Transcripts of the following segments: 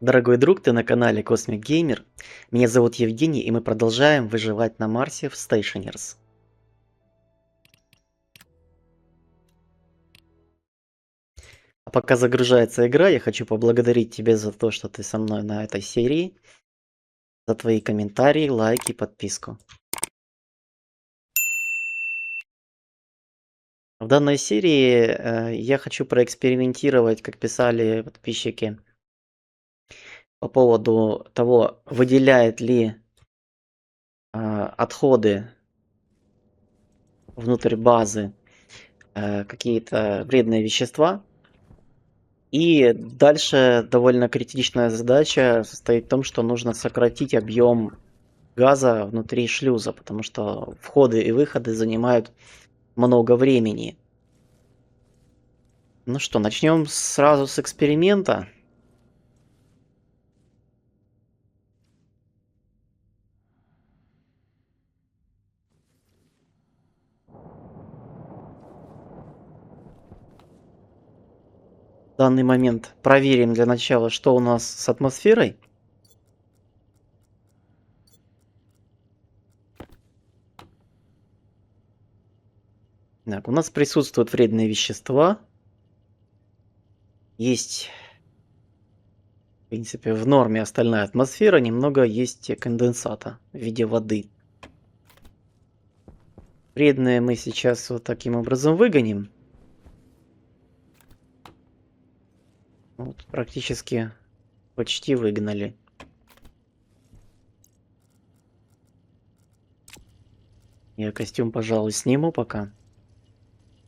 Дорогой друг, ты на канале Cosmic Gamer. Меня зовут Евгений, и мы продолжаем выживать на Марсе в Stationers. А пока загружается игра, я хочу поблагодарить тебя за то, что ты со мной на этой серии, за твои комментарии, лайки, подписку. В данной серии я хочу проэкспериментировать, как писали подписчики, по поводу того, выделяет ли отходы внутрь базы какие-то вредные вещества. И дальше довольно критичная задача состоит в том, что нужно сократить объем газа внутри шлюза, потому что входы и выходы занимают много времени. Ну что, начнем сразу с эксперимента. В данный момент проверим для начала, что у нас с атмосферой. Так, у нас присутствуют вредные вещества. Есть, в принципе, в норме остальная атмосфера, немного есть конденсата в виде воды. Вредные мы сейчас вот таким образом выгоним. Вот, практически почти выгнали. Я костюм, пожалуй, сниму пока.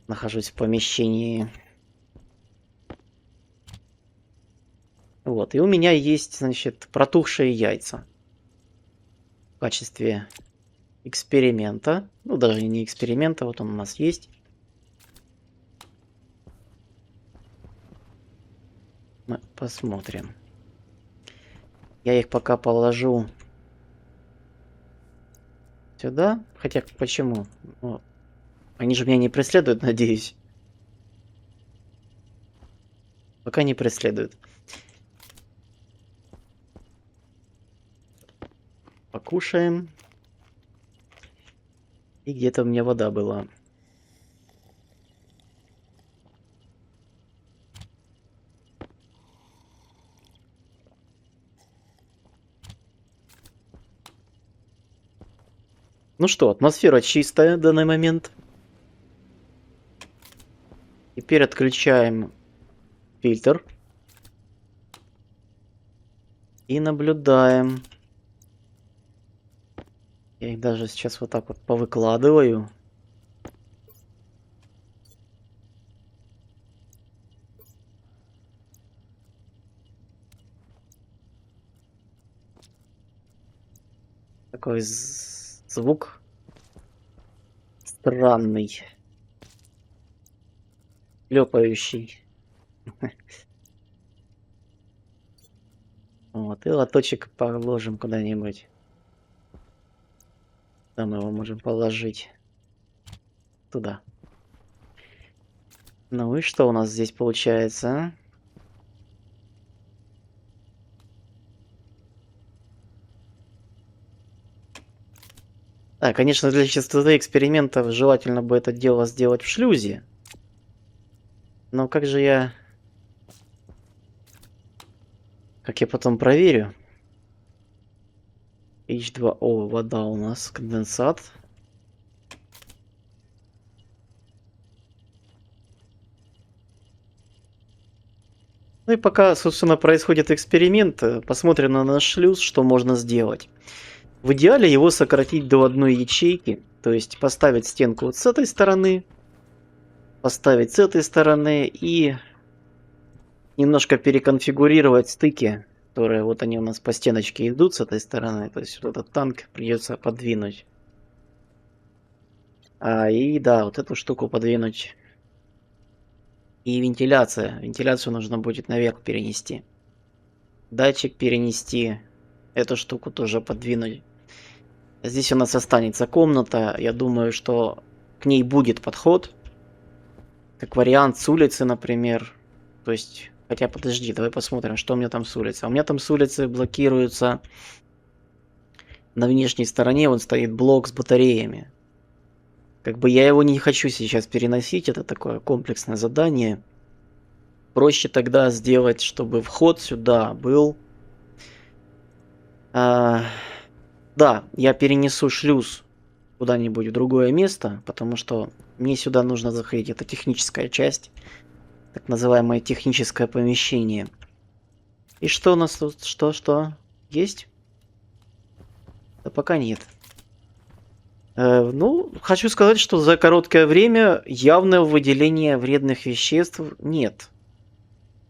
Нахожусь в помещении. Вот, и у меня есть, значит, протухшие яйца. В качестве эксперимента. Ну, даже не эксперимента, вот он у нас есть. Мы посмотрим. Я их пока положу сюда. Хотя, почему? Ну, они же меня не преследуют, надеюсь. Пока не преследуют. Покушаем. И где-то у меня вода была. Ну что, атмосфера чистая в данный момент. Теперь отключаем фильтр. И наблюдаем. Я их даже сейчас вот так вот повыкладываю. Такой звук странный. Лёпающий. Вот, и лоточек положим куда-нибудь. Там мы его можем положить. Туда. Ну и что у нас здесь получается? Да, конечно, для чистоты экспериментов желательно бы это дело сделать в шлюзе. Но как же я... Как я потом проверю? H2O, вода у нас, конденсат. Ну и пока, собственно, происходит эксперимент, посмотрим на наш шлюз, что можно сделать. В идеале его сократить до одной ячейки, то есть поставить стенку вот с этой стороны, поставить с этой стороны и немножко переконфигурировать стыки, которые вот они у нас по стеночке идут с этой стороны, то есть вот этот танк придется подвинуть. И да, вот эту штуку подвинуть. И вентиляция. Вентиляцию нужно будет наверх перенести. Датчик перенести. Эту штуку тоже подвинуть. Здесь у нас останется комната. Я думаю, что к ней будет подход. Как вариант с улицы, например. То есть Хотя, подожди, давай посмотрим, что у меня там с улицы. У меня там с улицы блокируются... На внешней стороне он стоит блок с батареями. Как бы я его не хочу сейчас переносить, это такое комплексное задание. Проще тогда сделать, чтобы вход сюда был... да, я перенесу шлюз куда-нибудь в другое место, потому что мне сюда нужно заходить. Это техническая часть, так называемое техническое помещение. И что у нас тут? Что? Есть? Да пока нет. Ну, хочу сказать, что за короткое время явного выделения вредных веществ нет.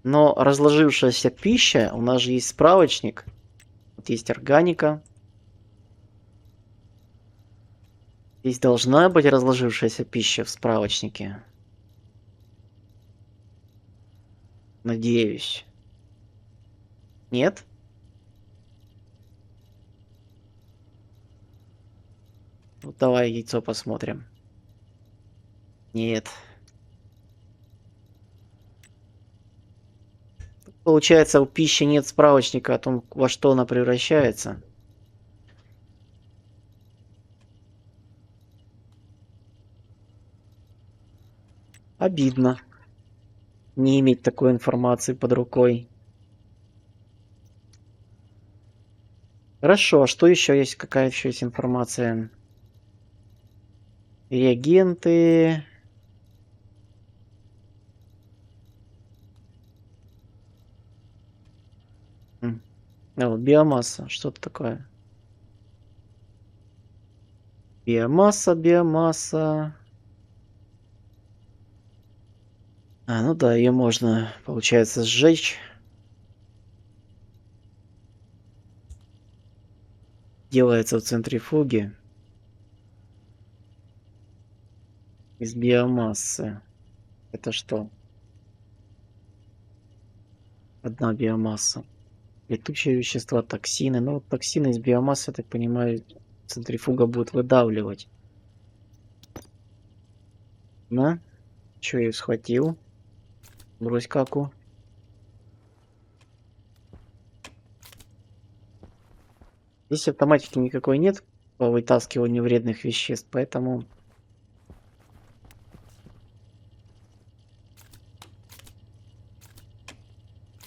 Но разложившаяся пища, у нас же есть справочник. Вот есть органика. Здесь должна быть разложившаяся пища в справочнике. Надеюсь. Нет? Ну, давай яйцо посмотрим. Нет. Получается, у пищи нет справочника о том, во что она превращается. Обидно не иметь такой информации под рукой. Хорошо, а что еще есть? Какая еще есть информация? Реагенты. Вот, биомасса. Что-то такое. Биомасса. Ну да, ее можно, получается, сжечь. Делается в центрифуге. Из биомассы. Это что? Одна биомасса. Летучие вещества, токсины. Ну, вот токсины из биомассы, я так понимаю, центрифуга будет выдавливать. На. Чё я схватил? Брось каку. Здесь автоматики никакой нет по вытаскиванию вредных веществ, поэтому...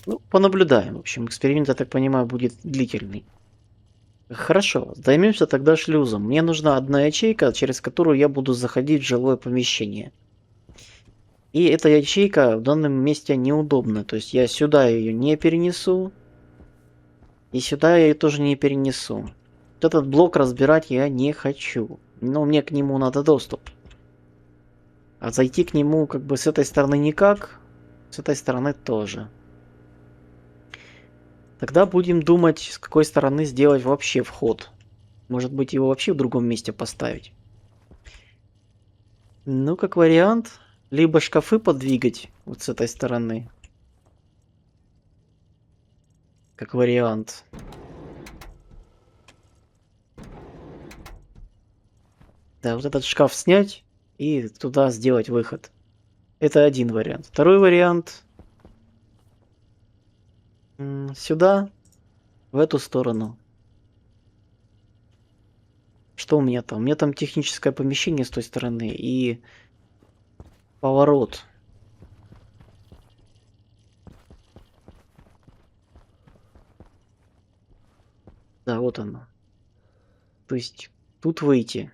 Ну, понаблюдаем. В общем, эксперимент, я так понимаю, будет длительный. Хорошо, займемся тогда шлюзом. Мне нужна одна ячейка, через которую я буду заходить в жилое помещение. И эта ячейка в данном месте неудобна. То есть я сюда ее не перенесу. И сюда я ее тоже не перенесу. Вот этот блок разбирать я не хочу. Но мне к нему надо доступ. А зайти к нему как бы с этой стороны никак. С этой стороны тоже. Тогда будем думать, с какой стороны сделать вообще вход. Может быть, его вообще в другом месте поставить. Ну, как вариант, либо шкафы подвигать вот с этой стороны. Как вариант. Да, вот этот шкаф снять и туда сделать выход. Это один вариант. Второй вариант. Сюда, в эту сторону. Что у меня там? У меня там техническое помещение с той стороны и поворот. Да, вот оно. То есть тут выйти.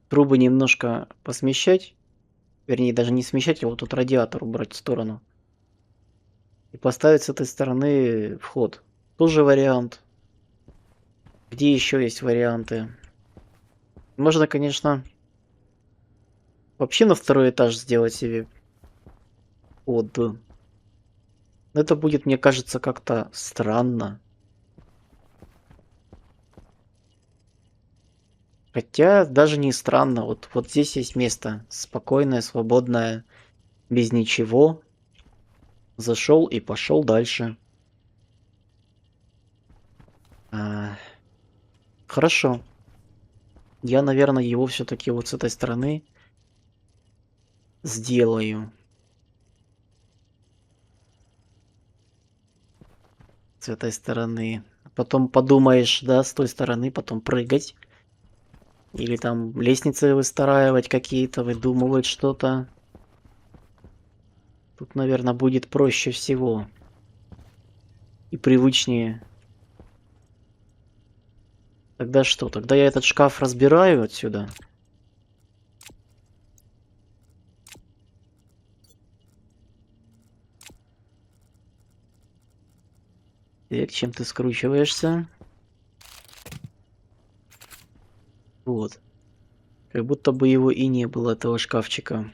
Трубы немножко посмещать. Вернее, даже не смещать, а вот тут радиатор убрать в сторону. И поставить с этой стороны вход. Тоже вариант. Где еще есть варианты? Можно, конечно, вообще на второй этаж сделать себе вход. Но это будет, мне кажется, как-то странно. Хотя даже не странно. Вот здесь есть место. Спокойное, свободное. Без ничего. Зашел и пошел дальше. Хорошо. Я, наверное, его все-таки вот с этой стороны сделаю. с этой стороны. Потом подумаешь, да, с той стороны, потом прыгать. Или там лестницы выстраивать какие-то, выдумывать что-то. Тут, наверное, будет проще всего. И привычнее. Тогда что? Тогда я этот шкаф разбираю отсюда. Так, чем ты скручиваешься? Вот. Как будто бы его и не было, этого шкафчика.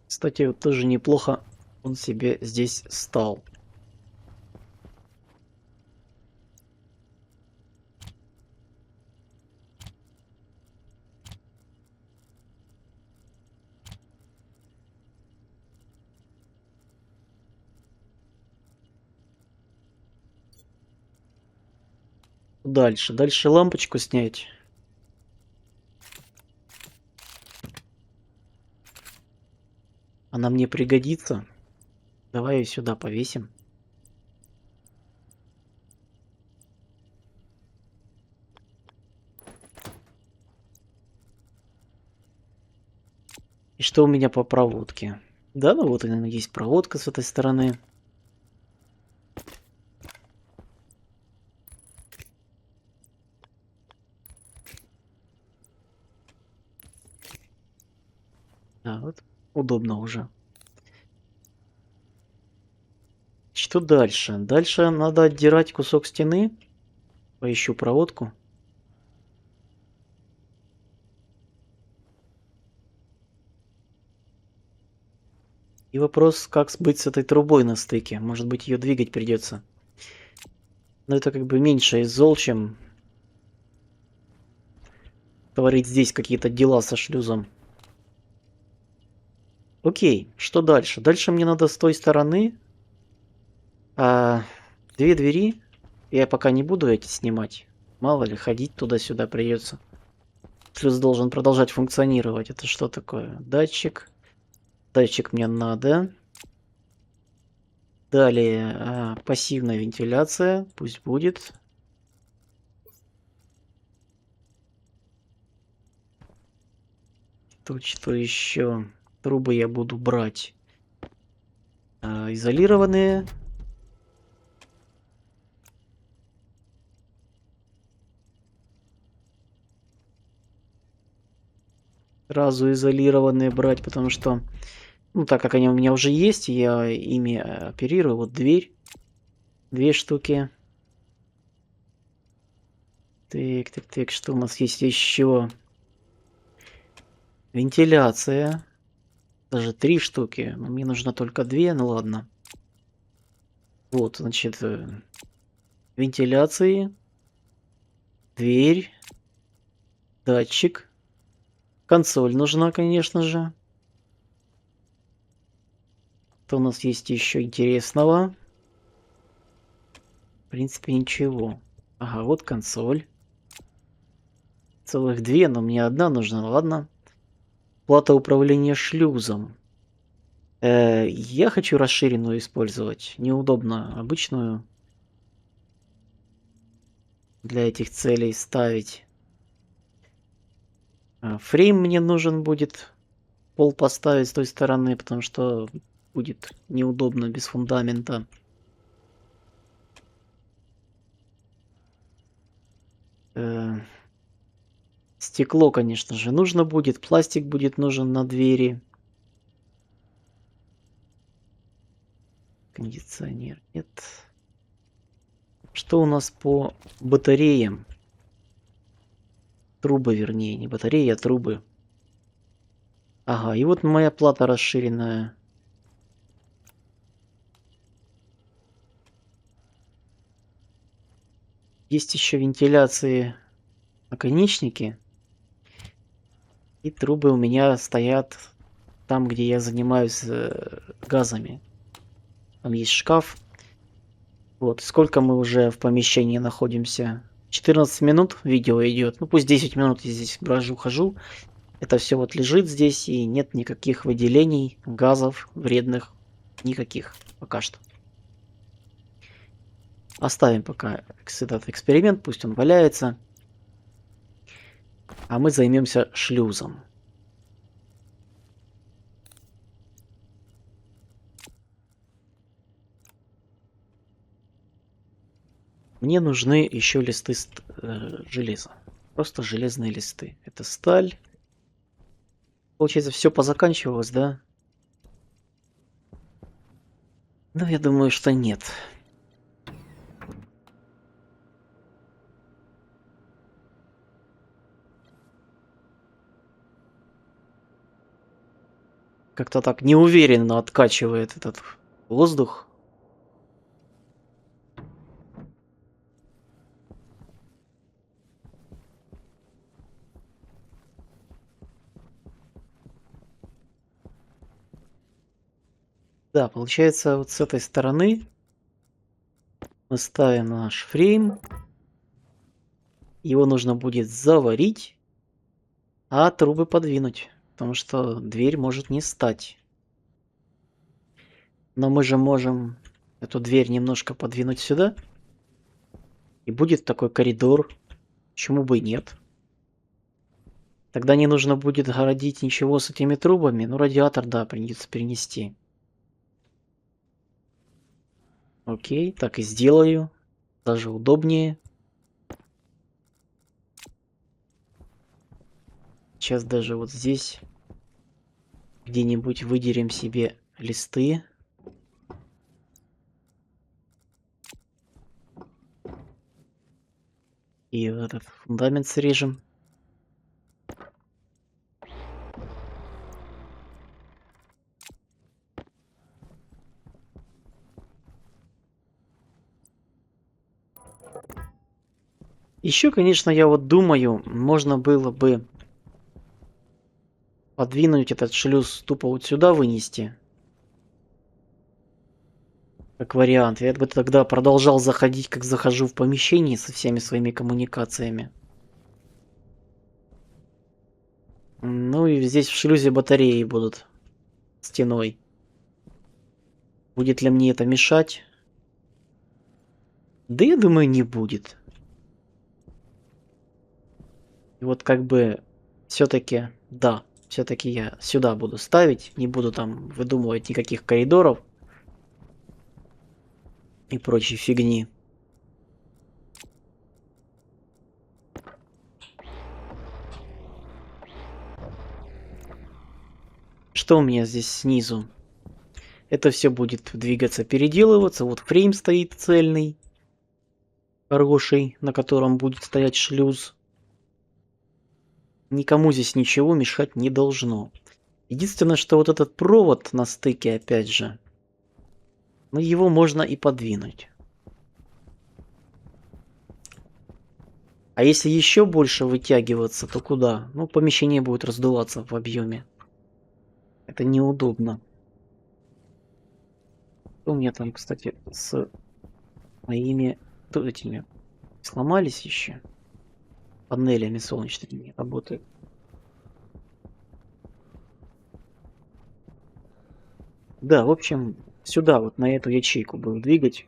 Кстати, вот тоже неплохо он себе здесь стал. Дальше. Дальше лампочку снять. Она мне пригодится. Давай ее сюда повесим. И что у меня по проводке? Да, ну вот она есть проводка с этой стороны. Да, вот удобно уже. Что дальше? Дальше надо отдирать кусок стены. Поищу проводку. И вопрос, как быть с этой трубой на стыке. Может быть, ее двигать придется. Но это как бы меньше из зол, чем творить здесь какие-то дела со шлюзом. Окей, что дальше? Дальше мне надо с той стороны две двери. Я пока не буду эти снимать. Мало ли, ходить туда-сюда придется. Шлюз должен продолжать функционировать. Это что такое? Датчик. Датчик мне надо. Далее пассивная вентиляция. Пусть будет. Тут что еще? Трубы я буду брать. Изолированные. Сразу изолированные брать, потому что, ну, так как они у меня уже есть, я ими оперирую. Вот дверь. 2 штуки. Так, что у нас есть еще? Вентиляция. Даже 3 штуки. Но мне нужно только 2, ну ладно. Вот, значит, вентиляции. Дверь. Датчик. Консоль нужна, конечно же. Что у нас есть еще интересного? В принципе, ничего. Ага, вот консоль. Целых 2, но мне одна нужна, ладно. Плата управления шлюзом. Я хочу расширенную использовать. Неудобно обычную для этих целей ставить. Фрейм мне нужен будет. Пол поставить с той стороны, потому что будет неудобно без фундамента. Стекло, конечно же, нужно будет. Пластик будет нужен на двери. Кондиционер нет. Что у нас по батареям? Трубы, вернее, не батареи, а трубы. Ага, и вот моя плата расширенная. Есть еще вентиляции, наконечники. И трубы у меня стоят там, где я занимаюсь газами. Там есть шкаф. Вот, сколько мы уже в помещении находимся? 14 минут видео идет. Ну, пусть 10 минут я здесь брожу, хожу. Это все вот лежит здесь, и нет никаких выделений, газов вредных, никаких пока что. Оставим пока этот эксперимент, пусть он валяется. А мы займемся шлюзом. Мне нужны еще листы железа. Просто железные листы. Это сталь. Получается, все позаканчивалось, да? Ну, я думаю, что нет. Как-то так неуверенно откачивает этот воздух. Да, получается, вот с этой стороны мы ставим наш фрейм. Его нужно будет заварить, а трубы подвинуть, потому что дверь может не стать. Но мы же можем эту дверь немножко подвинуть сюда. И будет такой коридор. Почему бы и нет? Тогда не нужно будет городить ничего с этими трубами. Ну, радиатор, да, придется перенести. Окей, так и сделаю. Даже удобнее. Сейчас даже вот здесь где-нибудь выдерем себе листы. И этот фундамент срежем. Еще, конечно, я вот думаю, можно было бы подвинуть этот шлюз тупо вот сюда вынести. Как вариант. Я бы тогда продолжал заходить, как захожу в помещении со всеми своими коммуникациями. Ну и здесь в шлюзе батареи будут стеной. Будет ли мне это мешать? Да я думаю, не будет. И вот как бы все-таки, да, все-таки я сюда буду ставить. Не буду там выдумывать никаких коридоров и прочей фигни. Что у меня здесь снизу? Это все будет двигаться, переделываться. Вот фрейм стоит цельный, хороший, на котором будет стоять шлюз. Никому здесь ничего мешать не должно. Единственное, что вот этот провод на стыке, опять же, ну его можно и подвинуть. А если еще больше вытягиваться, то куда? Ну, помещение будет раздуваться в объеме. Это неудобно. У меня там, кстати, с моими тут этими сломались еще. Панелями солнечными работают. Да, в общем, сюда, вот на эту ячейку будем двигать.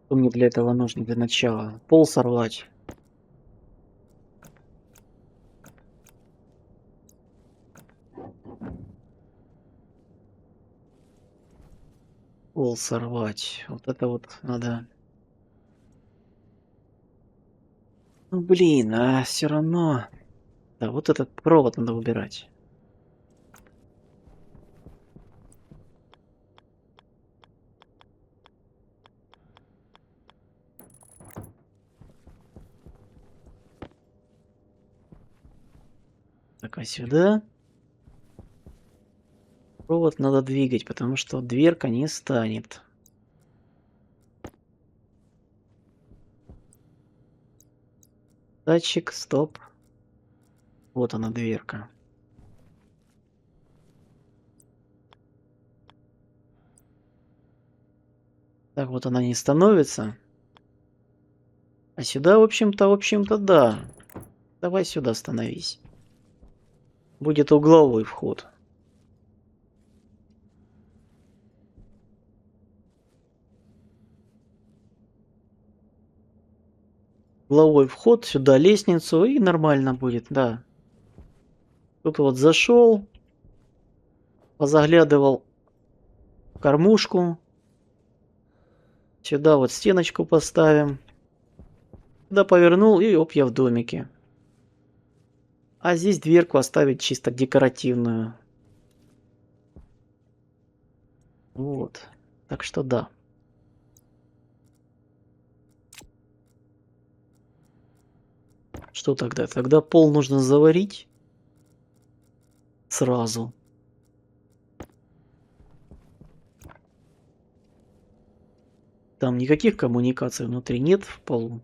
Что мне для этого нужно для начала? Пол сорвать. Пол сорвать. Вот это вот надо. Ну блин, а все равно. Да, вот этот провод надо убирать. Так, а сюда провод надо двигать, потому что дверка не станет. Датчик, стоп. Вот она, дверка. Так вот она не становится. А сюда, в общем-то, да. Давай сюда становись. Будет угловой вход. Угловой вход, сюда лестницу, и нормально будет, да. Тут вот зашел, позаглядывал в кормушку. Сюда вот стеночку поставим. Сюда повернул, и оп, я в домике. А здесь дверку оставить чисто декоративную. Вот. Так что да. Что тогда? Тогда пол нужно заварить сразу. Там никаких коммуникаций внутри нет в полу.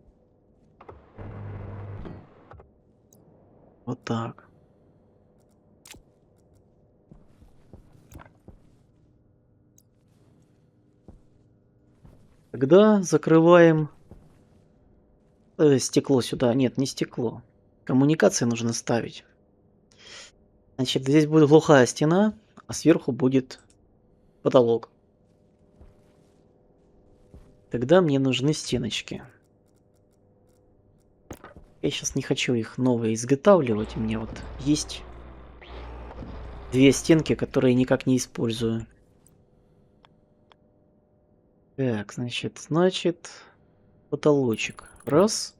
Вот так. Тогда закрываем стекло сюда. Нет, не стекло. Коммуникации нужно ставить. Значит, здесь будет глухая стена, а сверху будет потолок. Тогда мне нужны стеночки. Я сейчас не хочу их новые изготавливать. У меня вот есть две стенки, которые никак не использую. Так, значит, потолочек. Раз.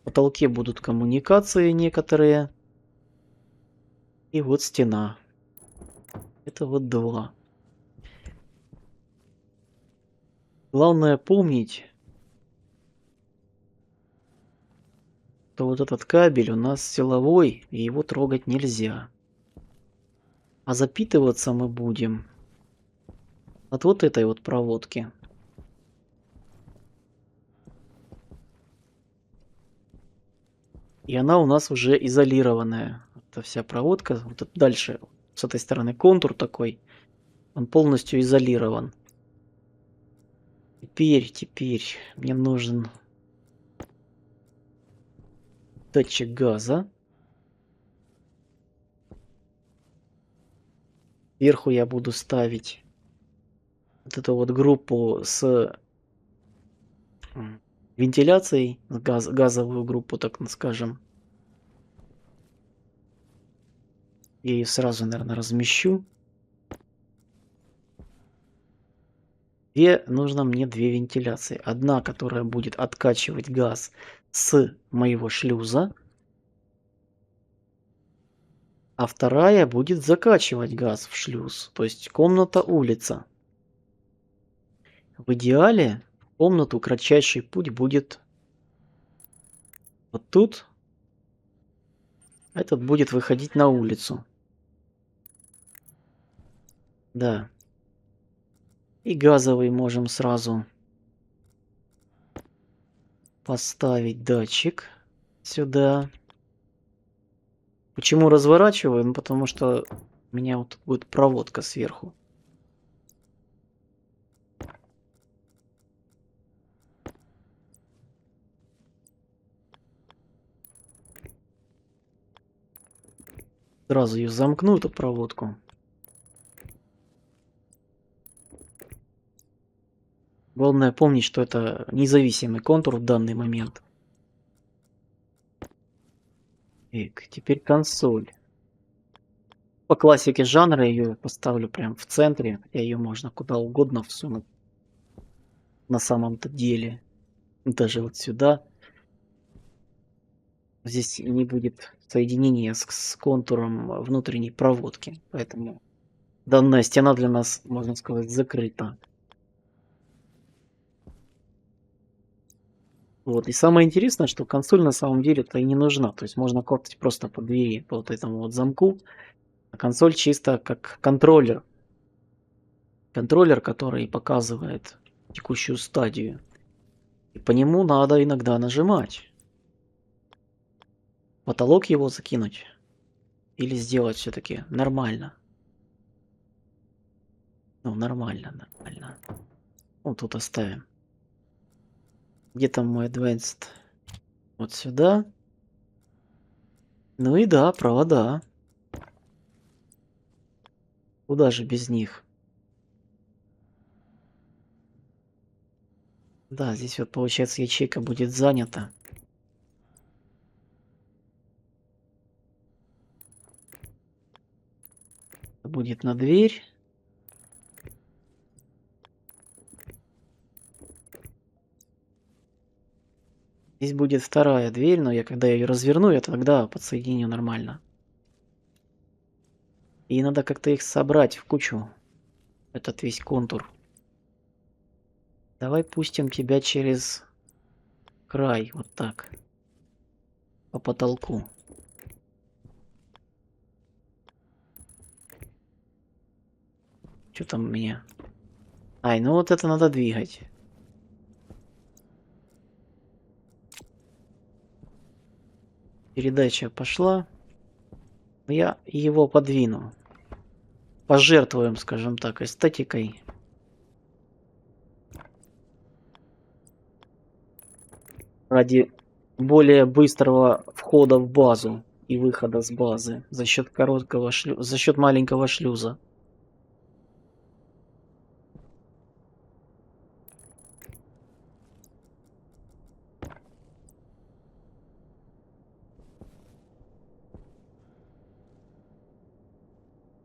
В потолке будут коммуникации некоторые. И вот стена. Это вот два. Главное помнить, что вот этот кабель у нас силовой, и его трогать нельзя. А запитываться мы будем от вот этой вот проводки. И она у нас уже изолированная. Это вся проводка. Вот дальше с этой стороны контур такой. Он полностью изолирован. Теперь мне нужен датчик газа. Сверху я буду ставить вот эту вот группу с вентиляцией, газовую группу, так скажем. Я ее сразу, наверное, размещу. Нужно мне две вентиляции. Одна, которая будет откачивать газ с моего шлюза, а вторая будет закачивать газ в шлюз, то есть комната, улица. В идеале в комнату кратчайший путь будет вот тут. Этот будет выходить на улицу. Да. И газовый можем сразу поставить датчик сюда. Почему разворачиваю? Ну, потому что у меня вот тут будет проводка сверху. Сразу ее замкну, эту проводку. Главное помнить, что это независимый контур в данный момент. Так, теперь консоль. По классике жанра ее поставлю прям в центре. Хотя ее можно куда угодно всунуть. На самом-то деле. Даже вот сюда. Здесь не будет соединения с контуром внутренней проводки. Поэтому данная стена для нас, можно сказать, закрыта. Вот. И самое интересное, что консоль на самом деле-то и не нужна. То есть можно копать просто по двери, по вот этому вот замку. А консоль чисто как контроллер. Контроллер, который показывает текущую стадию. И по нему надо иногда нажимать. Потолок его закинуть. Или сделать все-таки нормально. Ну, нормально. Вот тут оставим. Где там мой Advanced? Вот сюда. Ну и да, провода. Куда же без них? Да, здесь вот получается ячейка будет занята. Будет на дверь. Здесь будет вторая дверь, но я когда ее разверну, я тогда подсоединю нормально. И надо как-то их собрать в кучу. Этот весь контур. Давай пустим тебя через край, вот так. По потолку. Что там у меня? Ай, ну вот это надо двигать. Передача пошла. Я его подвину. Пожертвуем, скажем так, эстетикой. Ради более быстрого входа в базу и выхода с базы за счет короткого за счет маленького шлюза.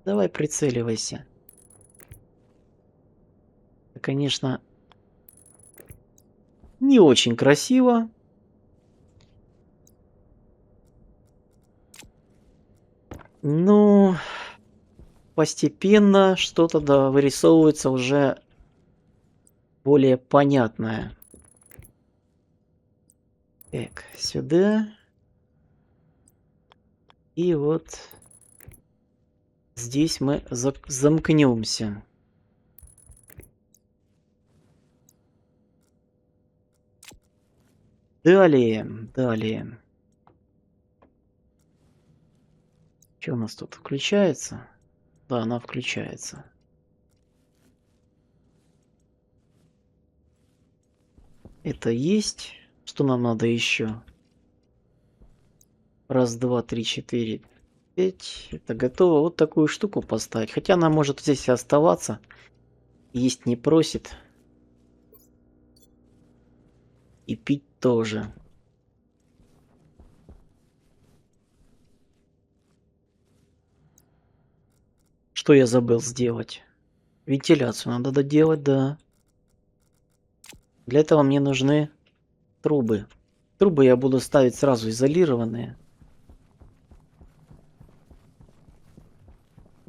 Давай прицеливайся. Это, конечно, не очень красиво. Ну, постепенно что-то да вырисовывается уже более понятное. Так, сюда. И вот здесь мы замкнемся. Далее. Что у нас тут включается? Да, она включается. Это есть. Что нам надо еще? Раз, два, три, четыре, пять. Это готово. Вот такую штуку поставить. Хотя она может здесь и оставаться. Есть не просит. И пить тоже. Что я забыл сделать? Вентиляцию надо доделать, да. Для этого мне нужны трубы. Трубы я буду ставить сразу изолированные.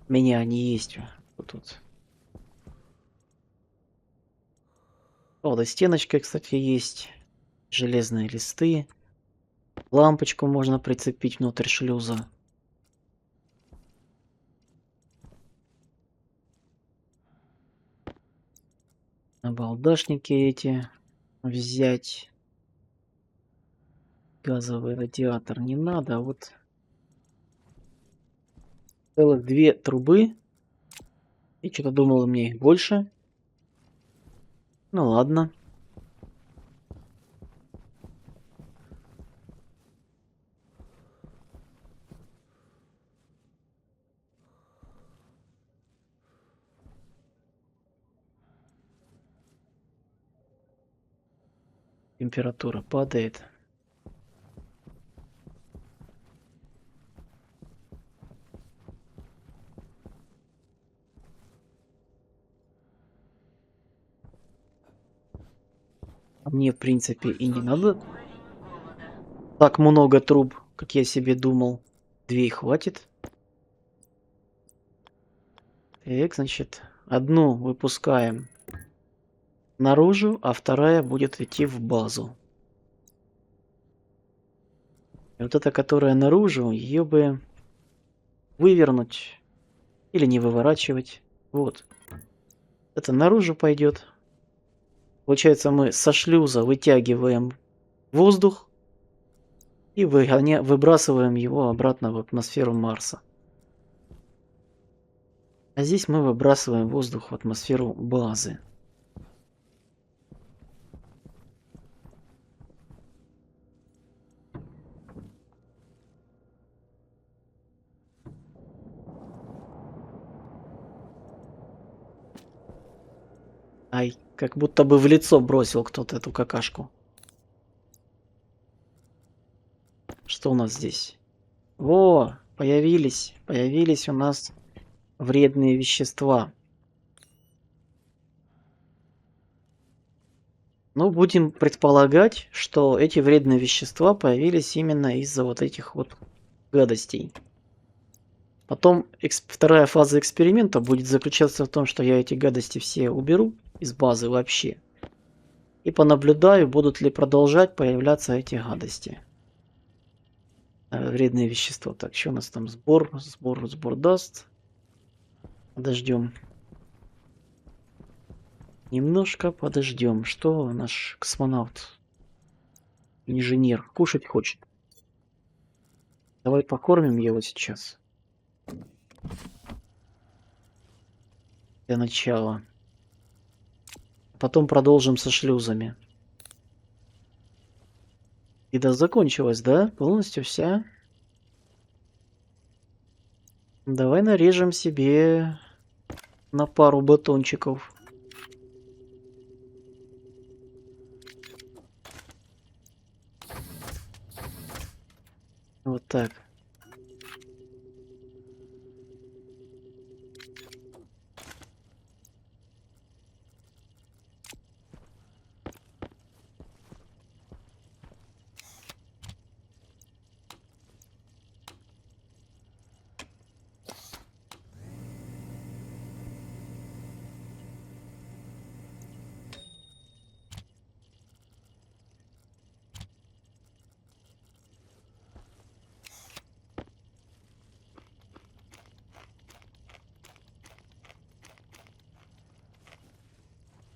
У меня они есть. Вот тут. О, да, стеночка, кстати, есть. Железные листы. Лампочку можно прицепить внутрь шлюза. Набалдашники эти взять. Газовый радиатор не надо, а вот целых две трубы. Я что-то думал, мне их больше. Ну ладно. Температура падает. А мне, в принципе, и не надо так много труб, как я себе думал. Две и хватит. Так, значит, одну выпускаем наружу, а вторая будет идти в базу. И вот эта, которая наружу, ее бы вывернуть или не выворачивать. Вот. Это наружу пойдет. Получается, мы со шлюза вытягиваем воздух и выбрасываем его обратно в атмосферу Марса. А здесь мы выбрасываем воздух в атмосферу базы. Ай, как будто бы в лицо бросил кто-то эту какашку. Что у нас здесь? Во, появились у нас вредные вещества. Ну, будем предполагать, что эти вредные вещества появились именно из-за вот этих вот гадостей. Потом вторая фаза эксперимента будет заключаться в том, что я эти гадости все уберу из базы вообще. И понаблюдаю, будут ли продолжать появляться эти гадости. Вредные вещества. Так, что у нас там? Сбор даст. Подождем. Немножко подождем. Что наш космонавт, инженер, кушать хочет? Давай покормим его сейчас. Для начала. Потом продолжим со шлюзами. Еда закончилась, да? Полностью вся? Давай нарежем себе на пару батончиков. Вот так.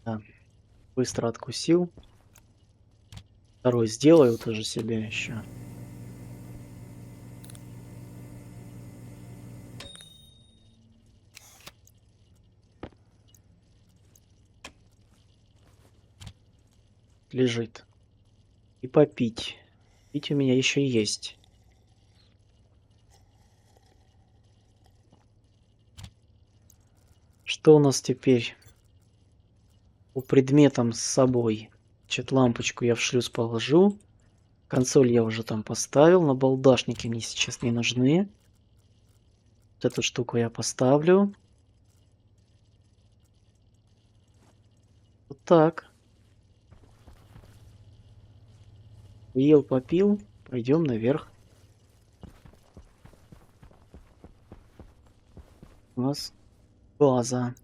Да. Быстро откусил. Второй сделаю тоже себе еще. Лежит. И попить. Пить у меня еще есть. Что у нас теперь по предметам с собой? Значит, лампочку я в шлюз положу. Консоль я уже там поставил. Набалдашники мне сейчас не нужны. Вот эту штуку я поставлю. Вот так. Ел, попил. Пойдем наверх. У нас база.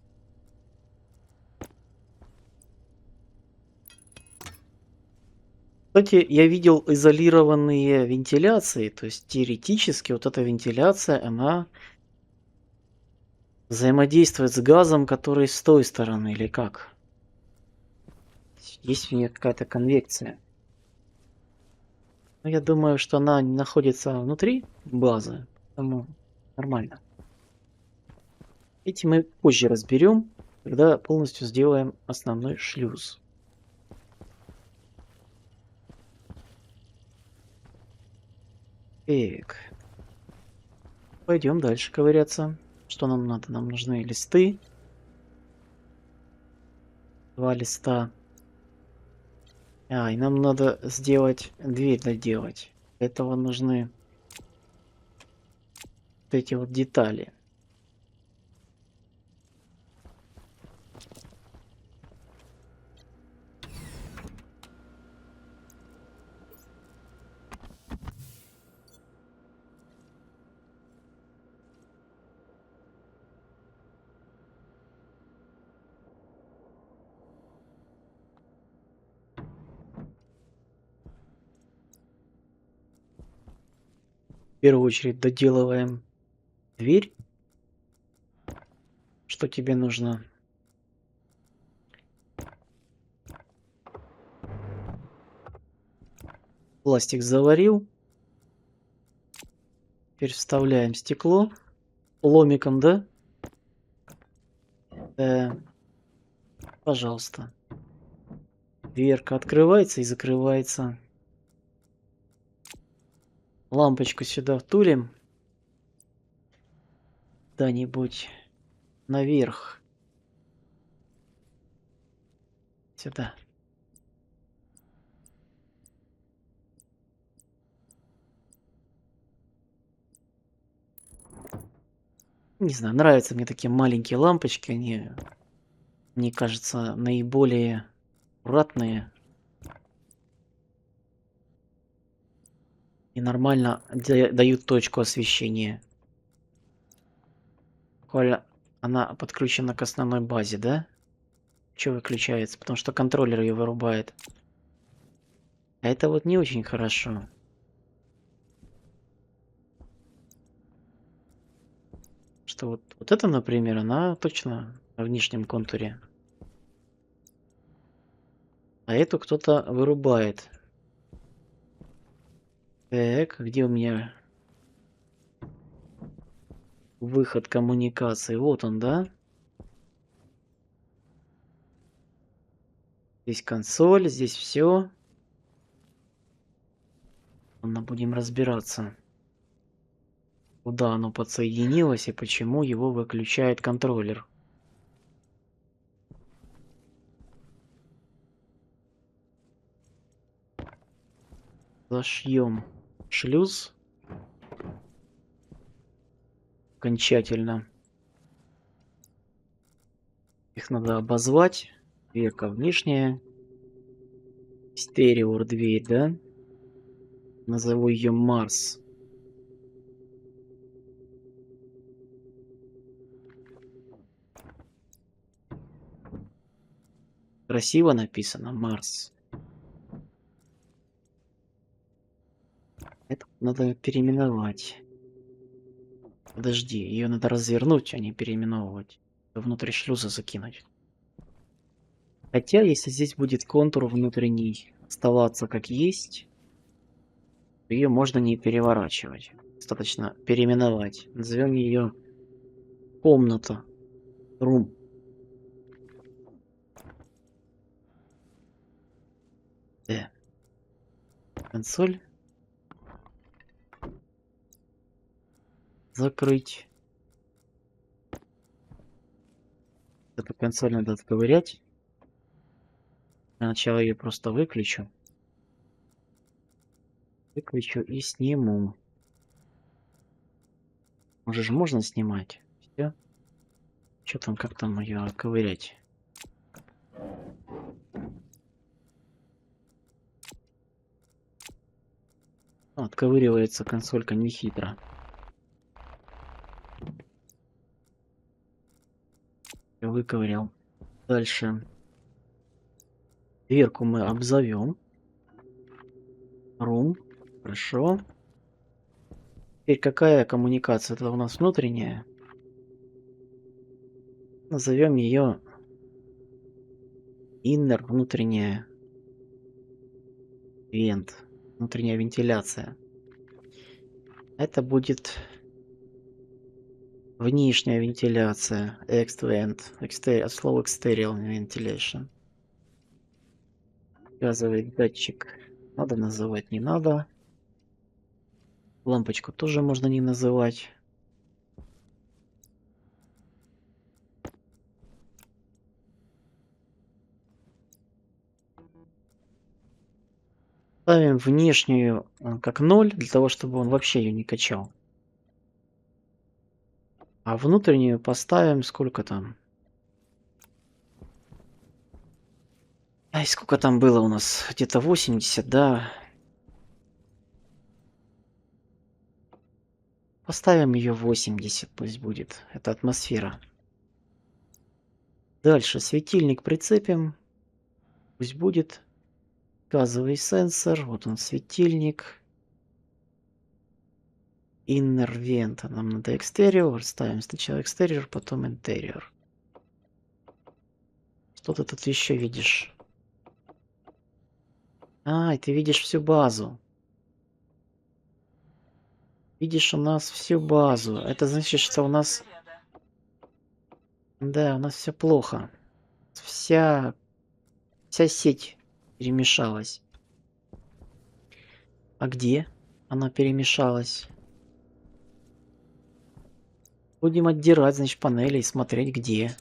Кстати, я видел изолированные вентиляции, то есть теоретически вот эта вентиляция, она взаимодействует с газом, который с той стороны, или как? Есть у нее какая-то конвекция. Но я думаю, что она находится внутри базы, поэтому нормально. Эти мы позже разберем, когда полностью сделаем основной шлюз. Так. Пойдем дальше ковыряться. Что нам надо? Нам нужны листы. 2 листа. И нам надо сделать, дверь доделать. Для этого нужны вот эти вот детали. В первую очередь доделываем дверь. Что тебе нужно? Пластик заварил. Теперь вставляем стекло. Ломиком, да? Пожалуйста. Дверка открывается и закрывается. Лампочку сюда втулим. Куда-нибудь наверх. Сюда. Не знаю, нравятся мне такие маленькие лампочки. Они, мне кажется, наиболее аккуратные и нормально дают точку освещения. Коля, она подключена к основной базе, да? Чё выключается? Потому что контроллер ее вырубает. А это вот не очень хорошо. Что вот это, например, она точно в нижнем контуре. А эту кто-то вырубает. Так, где у меня выход коммуникации? Вот он, да? Здесь консоль, здесь все. Будем разбираться, куда оно подсоединилось и почему его выключает контроллер. Зашьем шлюз окончательно. Их надо обозвать. Дверка внешняя. Стереор дверь, да? Назову ее Марс. Красиво написано Марс. Это надо переименовать. Подожди, ее надо развернуть, а не переименовывать. Внутрь шлюза закинуть. Хотя, если здесь будет контур внутренний оставаться как есть, ее можно не переворачивать. Достаточно переименовать. Назовем ее комната. Рум. Консоль. Закрыть. Эту консоль надо отковырять. Для начала ее просто выключу. Выключу и сниму. Уже же можно снимать. Все. Что там, как там ее ковырять? Отковыривается консолька нехитро. Выковырял. Дальше. Дверку мы обзовем. Рум. Хорошо. Теперь какая коммуникация? Это у нас внутренняя. Назовем ее Inner, внутренняя. Вент. Внутренняя вентиляция. Это будет внешняя вентиляция. Extend. От слова exterior ventilation. Газовый датчик. Надо называть, не надо. Лампочку тоже можно не называть. Ставим внешнюю как 0, для того, чтобы он вообще ее не качал. А внутреннюю поставим сколько там? Ай, сколько там было у нас? Где-то 80, да. Поставим ее 80, пусть будет. Это атмосфера. Дальше светильник прицепим. Пусть будет. Газовый сенсор. Вот он, светильник. Inner vent. Нам надо exterior. Ставим сначала exterior, потом interior. Что ты тут еще видишь? А, и ты видишь всю базу. Видишь у нас всю базу. Это значит, что у нас... Да, у нас все плохо. Вся сеть перемешалась. А где она перемешалась? Будем отдирать, значит, панели и смотреть, где.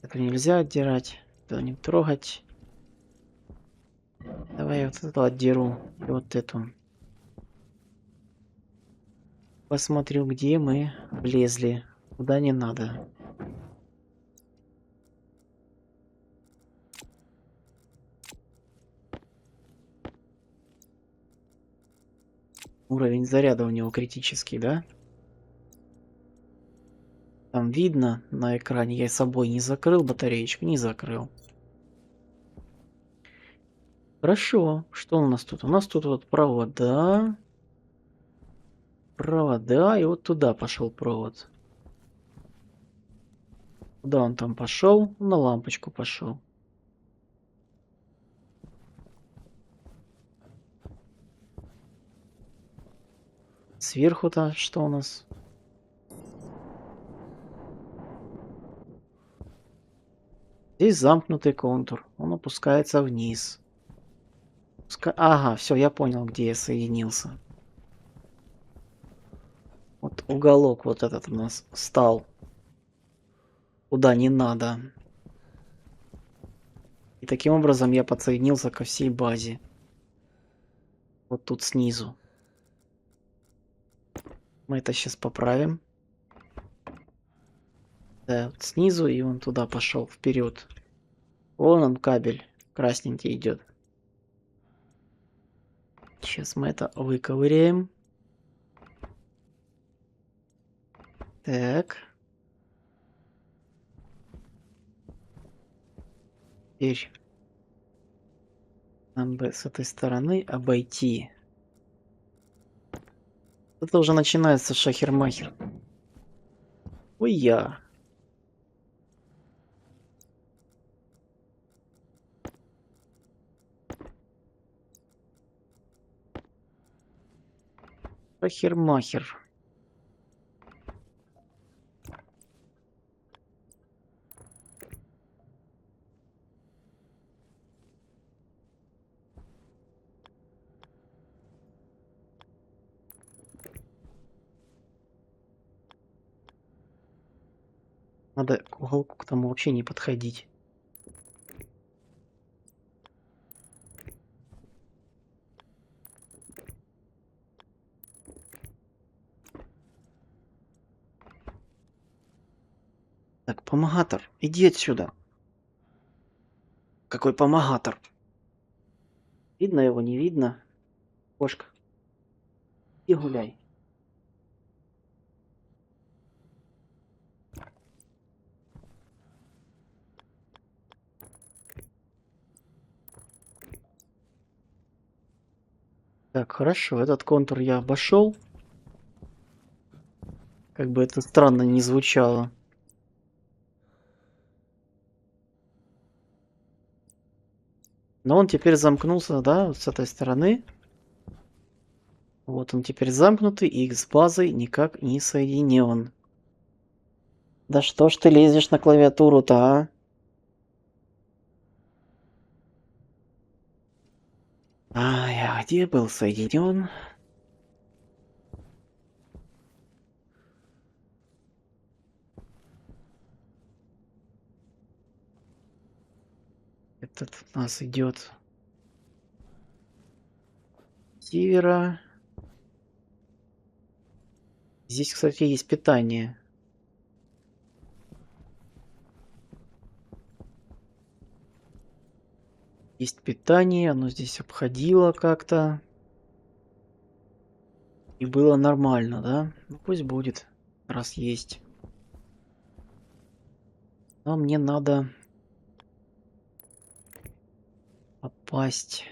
Это нельзя отдирать. Это не трогать. Давай я вот эту отдеру. И вот эту. Посмотрю, где мы влезли. Куда не надо. Уровень заряда у него критический, да? Там видно на экране. Я с собой не закрыл батареечку, не закрыл. Хорошо. Что у нас тут? У нас тут вот провода. Провода. И вот туда пошел провод. Куда он там пошел? На лампочку пошел. Сверху-то что у нас? Здесь замкнутый контур. Он опускается вниз. Ага, все, я понял, где я соединился. Вот уголок вот этот у нас стал. Куда не надо. И таким образом я подсоединился ко всей базе. Вот тут снизу. Мы это сейчас поправим. Да, вот снизу, и он туда пошел, вперед. Вон он кабель, красненький идет. Сейчас мы это выковыряем. Так. Теперь нам бы с этой стороны обойти. Это уже начинается шахер-махер. Ой, я. Шахер-махер. Надо к уголку к тому вообще не подходить. Так, помогатор, иди отсюда. Какой помогатор? Видно его, не видно? Кошка. И гуляй. Так, хорошо, этот контур я обошел. Как бы это странно не звучало. Но он теперь замкнулся, да, вот с этой стороны. Вот он теперь замкнутый и с базой никак не соединен. Да что ж ты лезешь на клавиатуру-то, а? Ай, а где был соединен? Этот у нас идет севера. Здесь, кстати, есть питание. Есть питание, оно здесь обходило как-то. И было нормально, да? Ну пусть будет, раз есть. Но мне надо попасть.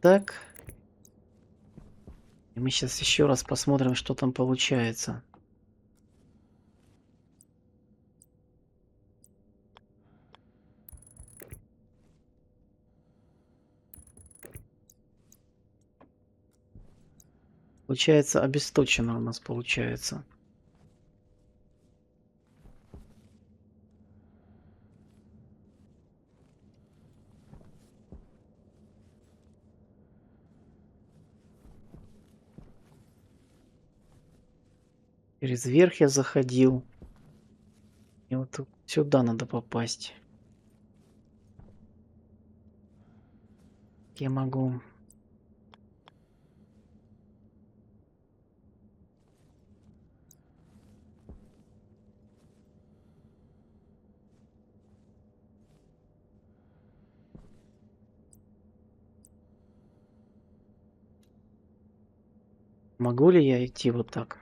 Так. И мы сейчас еще раз посмотрим, что там получается. Получается, обесточено у нас получается. Через верх я заходил. И вот тут сюда надо попасть. Я могу. Могу ли я идти вот так?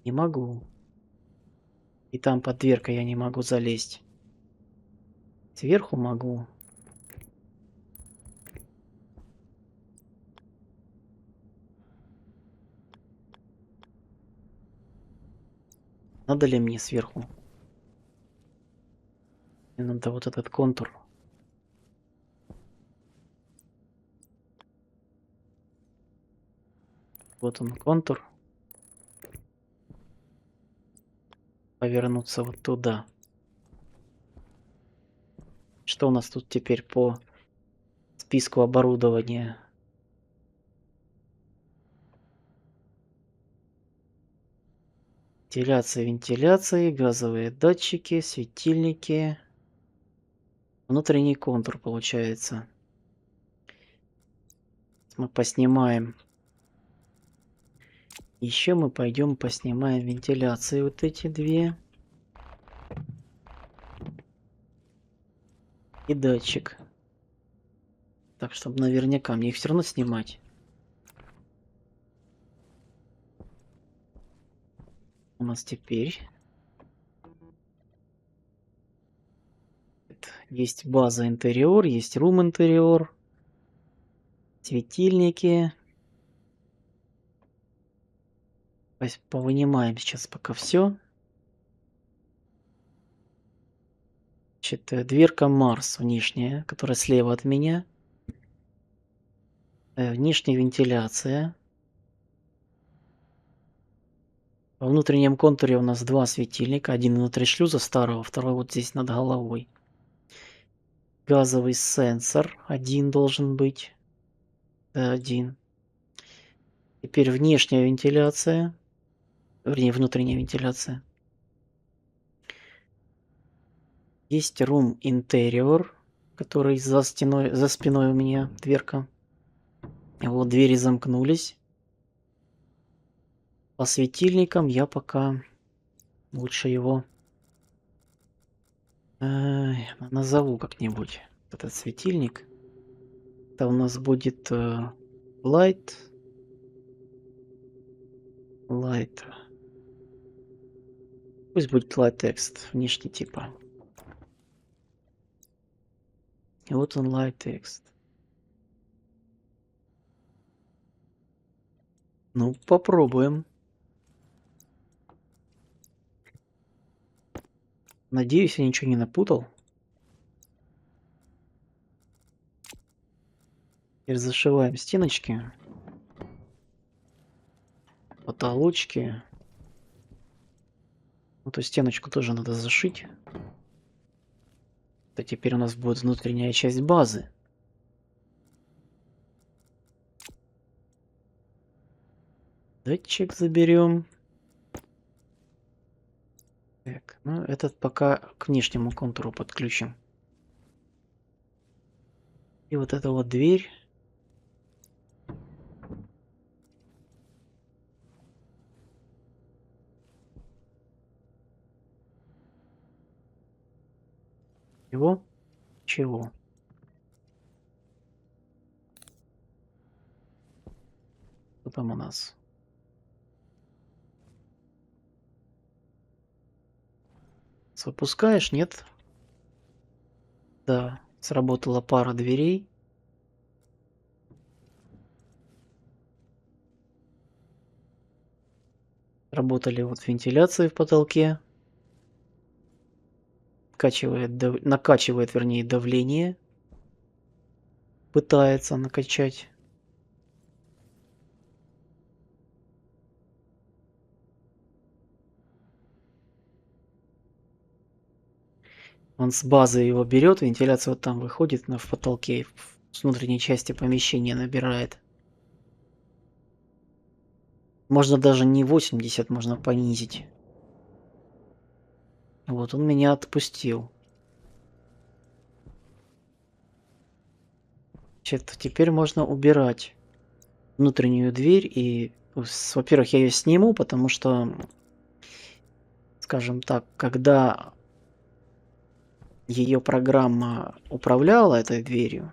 Не могу. И там под дверкой я не могу залезть. Сверху могу. Надо ли мне сверху? Мне надо вот этот контур. Вот он контур. Повернуться вот туда. Что у нас тут теперь по списку оборудования? Вентиляции, газовые датчики, светильники. Внутренний контур получается. Мы поснимаем. Еще мы пойдем поснимаем вентиляции вот эти две. И датчик. Так, чтобы наверняка мне их все равно снимать. У нас теперь есть база интерьер, есть рум интерьер, светильники. Повынимаем сейчас пока все. Значит, дверка Марс внешняя, которая слева от меня. Внешняя вентиляция. Во внутреннем контуре у нас два светильника. Один внутри шлюза старого, второй вот здесь над головой. Газовый сенсор один должен быть. Да, один. Теперь внешняя вентиляция. Вернее, внутренняя вентиляция. Есть room interior, который за спиной у меня дверка. Вот двери замкнулись. По светильникам я пока лучше его назову как-нибудь. Этот светильник. Это у нас будет light. Light. Пусть будет light text, внешний типа. И вот он light text. Ну, попробуем. Надеюсь, я ничего не напутал. Теперь зашиваем стеночки. Потолочки. Эту стеночку тоже надо зашить. Это теперь у нас будет внутренняя часть базы. Датчик заберем. Так, ну этот пока к внешнему контуру подключим. И вот эта вот дверь. Его? Чего? Что там у нас? Запускаешь? Нет? Да, сработала пара дверей. Работали вот вентиляции в потолке. Накачивает, вернее, давление. Пытается накачать. Он с базы его берет, вентиляция вот там выходит, в потолке, с внутренней части помещения набирает. Можно даже не 80, можно понизить. Вот он меня отпустил. Значит, теперь можно убирать внутреннюю дверь. И, во-первых, я ее сниму, потому что, скажем так, когда ее программа управляла этой дверью,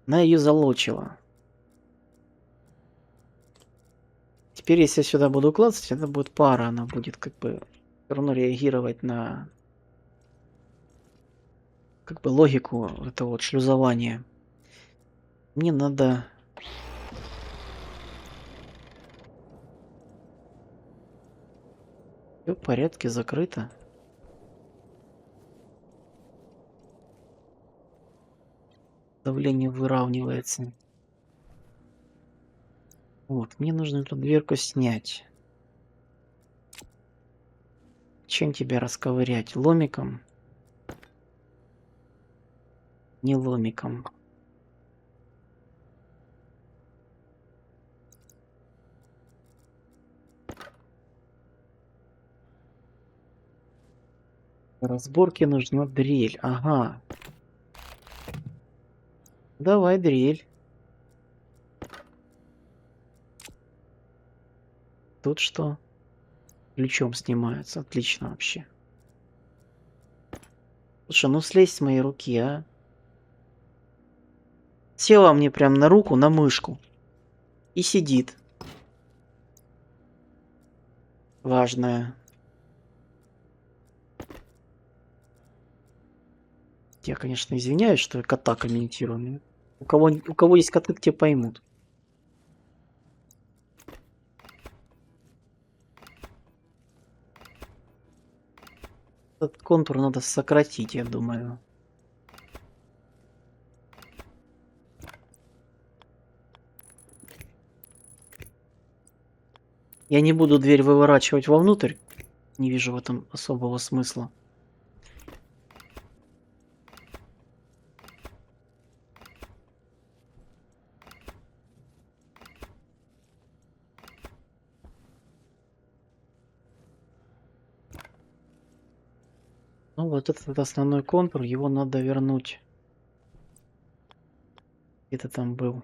она ее залочила. Теперь, если я сюда буду клацать, это будет пара, она будет как бы все равно реагировать на как бы логику этого вот шлюзования. Мне надо... Все в порядке, закрыто. Давление выравнивается. Вот, мне нужно эту дверку снять. Чем тебя расковырять? Ломиком? Не ломиком. Для разборки нужна дрель. Ага. Давай дрель. Тут что? Ключом снимается. Отлично вообще. Слушай, ну слезь с моей руки, а. Села мне прям на руку, на мышку. И сидит. Важная. Я, конечно, извиняюсь, что я кота комментирую. У кого есть коты, те поймут. Этот контур надо сократить, я думаю. Я не буду дверь выворачивать вовнутрь. Не вижу в этом особого смысла. Ну вот этот основной контур, его надо вернуть. Где-то там был.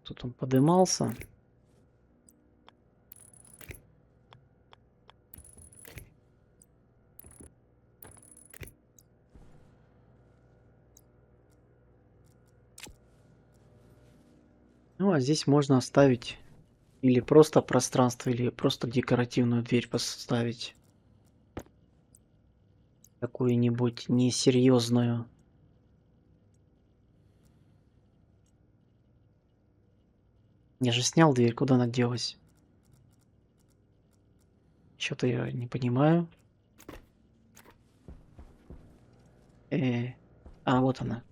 Тут он подымался. Ну а здесь можно оставить или просто пространство, или просто декоративную дверь поставить. Какую-нибудь несерьезную. Я же снял дверь, куда она делась? Что-то я не понимаю. А, вот она.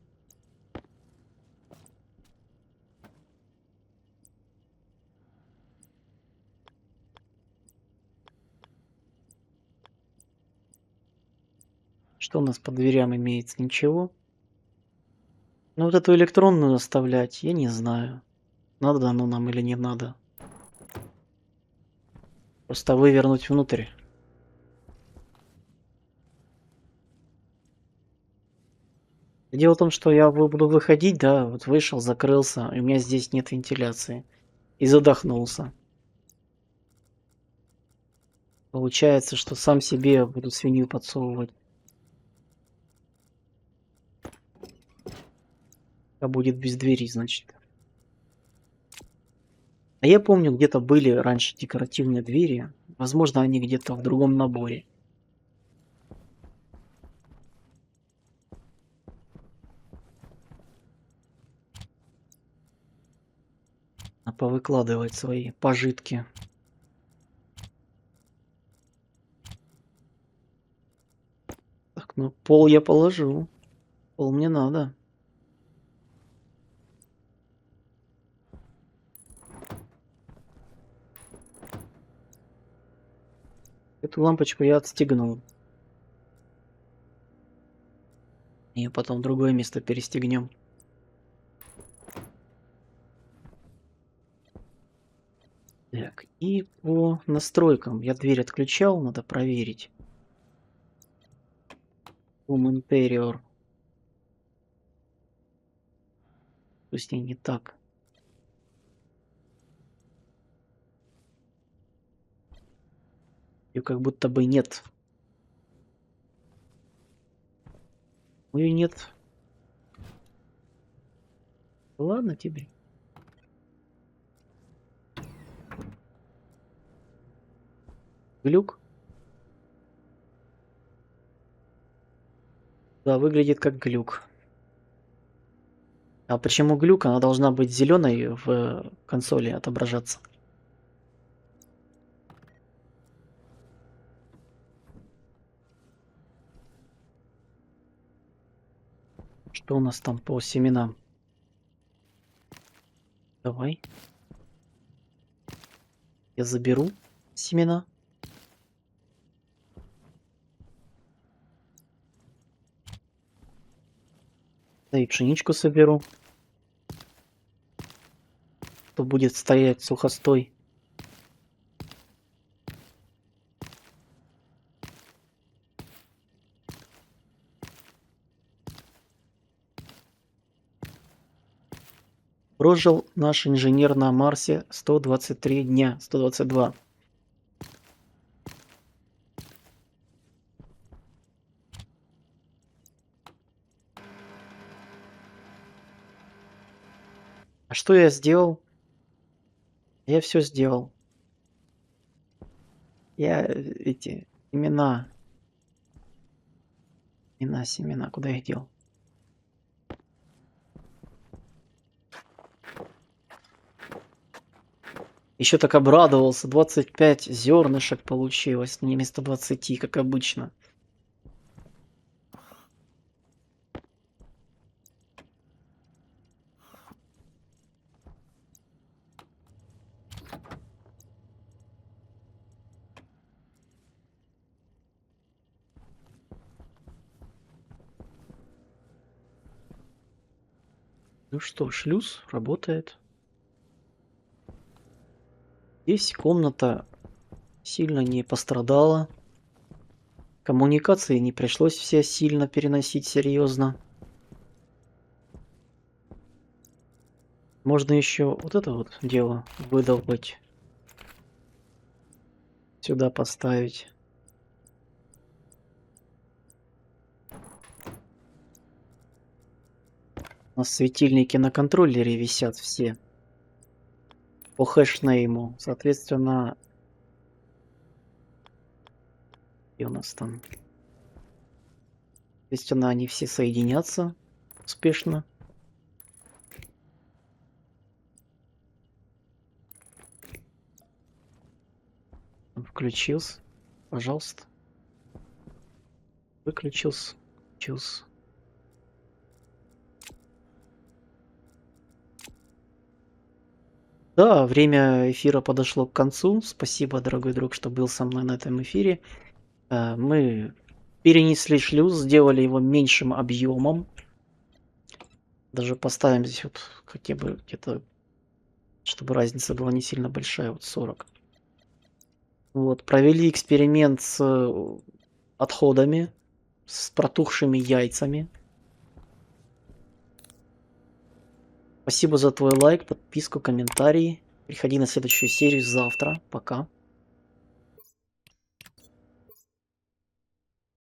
Что у нас по дверям имеется? Ничего. Ну вот эту электронную оставлять, я не знаю. Надо оно нам или не надо. Просто вывернуть внутрь. Дело в том, что я буду выходить, да, вот вышел, закрылся, и у меня здесь нет вентиляции. И задохнулся. Получается, что сам себе буду свинью подсовывать. А будет без двери, значит. А я помню, где-то были раньше декоративные двери. Возможно, они где-то в другом наборе. А повыкладывать свои пожитки. Так, ну пол я положу. Пол мне надо. Эту лампочку я отстегнул. И потом в другое место перестегнем. Так, и по настройкам. Я дверь отключал, надо проверить. Home Interior. То есть не так. Ее как будто бы нет. Ее нет. Ладно тебе. Глюк? Да, выглядит как глюк. А почему глюк? Она должна быть зеленой в консоли отображаться. Что у нас там по семенам? Давай. Я заберу семена. Да и пшеничку соберу. То будет стоять сухостой. Прожил наш инженер на Марсе 123 дня, 122. А что я сделал? Я все сделал. Я эти семена, семена, куда я их дел? Еще так обрадовался, 25 зернышек получилось, не вместо 20, как обычно. Ну что, шлюз работает. Здесь комната сильно не пострадала. Коммуникации не пришлось все сильно переносить серьезно. Можно еще вот это вот дело выдолбать. Сюда поставить. У нас светильники на контроллере висят все. По хэшнейму. Соответственно, и у нас там. Соответственно, они все соединятся успешно. Включился. Пожалуйста. Выключился. Включился. Да, время эфира подошло к концу. Спасибо, дорогой друг, что был со мной на этом эфире. Мы перенесли шлюз, сделали его меньшим объемом. Даже поставим здесь вот хотя бы где-то, чтобы разница была не сильно большая, вот 40. Вот, провели эксперимент с отходами, с протухшими яйцами. Спасибо за твой лайк, подписку, комментарий. Приходи на следующую серию завтра. Пока.